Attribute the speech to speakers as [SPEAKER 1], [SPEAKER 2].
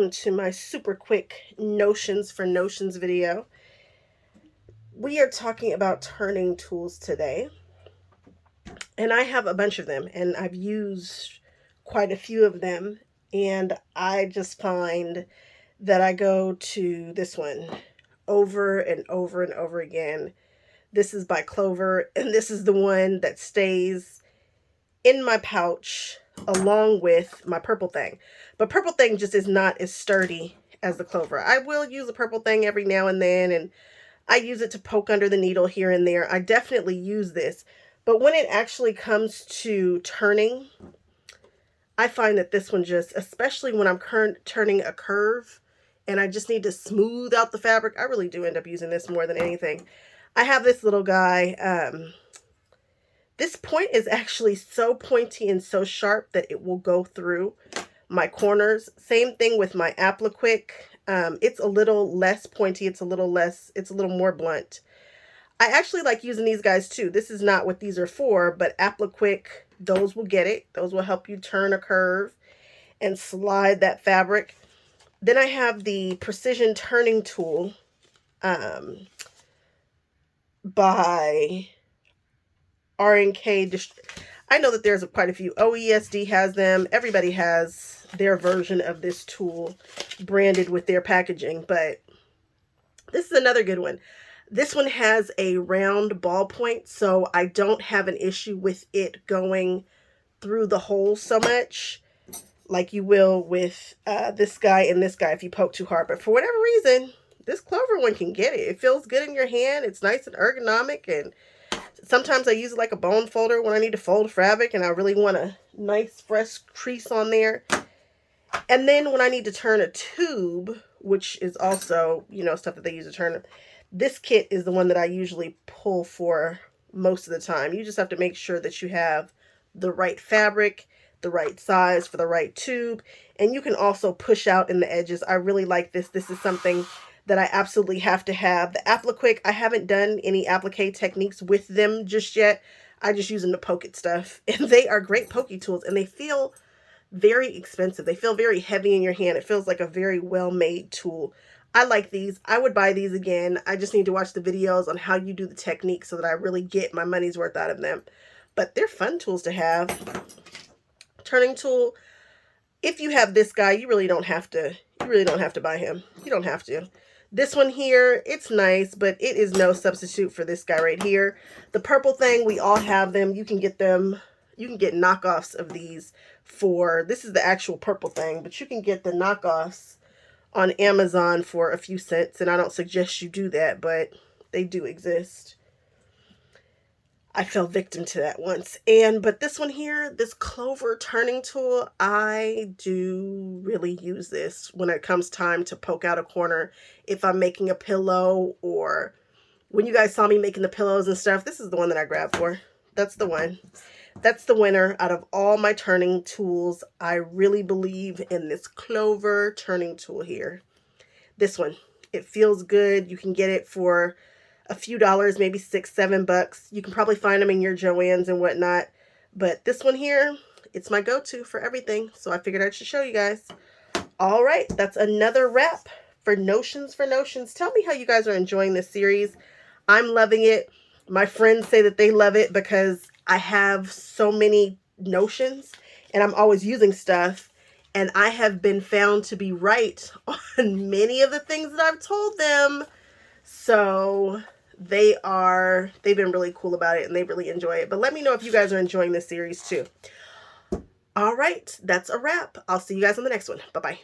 [SPEAKER 1] welcome to my super quick notions for notions video. We are talking about turning tools today, and I have a bunch of them, and I've used quite a few of them, and I just find that I go to this one over and over and over again. This is by Clover, and this is the one that stays in my pouch along with my purple thing. But purple thing just is not as sturdy as the Clover. I will use a purple thing every now and then, and I use it to poke under the needle here and there. I definitely use this. But when it actually comes to turning, I find that this one just, especially when I'm turning a curve and I just need to smooth out the fabric, I really do end up using this more than anything. I have this little guy. This point is actually so pointy and so sharp that it will go through my corners. Same thing with my Appliquick. It's a little less pointy. It's a little more blunt. I actually like using these guys too. This is not what these are for, but Appliquick, those will get it. Those will help you turn a curve and slide that fabric. Then I have the Precision Turning Tool by R&K. I know that there's quite a few. OESD has them. Everybody has their version of this tool branded with their packaging, but this is another good one. This one has a round ball point, so I don't have an issue with it going through the hole so much like you will with this guy and this guy if you poke too hard. But for whatever reason, this Clover one can get it. It feels good in your hand. It's nice and ergonomic, and sometimes I use it like a bone folder when I need to fold fabric and I really want a nice fresh crease on there. And then when I need to turn a tube, which is also, you know, stuff that they use to turn, this kit is the one that I usually pull for most of the time. You just have to make sure that you have the right fabric, the right size for the right tube, and you can also push out in the edges. I really like this. This is something that I absolutely have to have. The Appliquick, I haven't done any applique techniques with them just yet. I just use them to poke at stuff. And they are great pokey tools, and they feel very expensive. They feel very heavy in your hand. It feels like a very well-made tool. I like these. I would buy these again. I just need to watch the videos on how you do the technique so that I really get my money's worth out of them. But they're fun tools to have. Turning tool. If you have this guy, you really don't have to buy him. You don't have to. This one here, it's nice, but it is no substitute for this guy right here. The purple thing, we all have them. You can get them, you can get knockoffs of these for, this is the actual purple thing, but you can get the knockoffs on Amazon for a few cents, and I don't suggest you do that, but they do exist. I fell victim to that once. But this one here, this Clover turning tool, I do really use this when it comes time to poke out a corner. If I'm making a pillow, or when you guys saw me making the pillows and stuff, this is the one that I grabbed for. That's the one. That's the winner out of all my turning tools. I really believe in this Clover turning tool here. This one, it feels good. You can get it for a few dollars, maybe $6, $7. You can probably find them in your Joann's and whatnot. But this one here, it's my go-to for everything. So I figured I should show you guys. All right, that's another wrap for Notions for Notions. Tell me how you guys are enjoying this series. I'm loving it. My friends say that they love it because I have so many notions and I'm always using stuff. And I have been found to be right on many of the things that I've told them. So they've been really cool about it and they really enjoy it. But let me know if you guys are enjoying this series too. All right, that's a wrap. I'll see you guys on the next one. Bye-bye.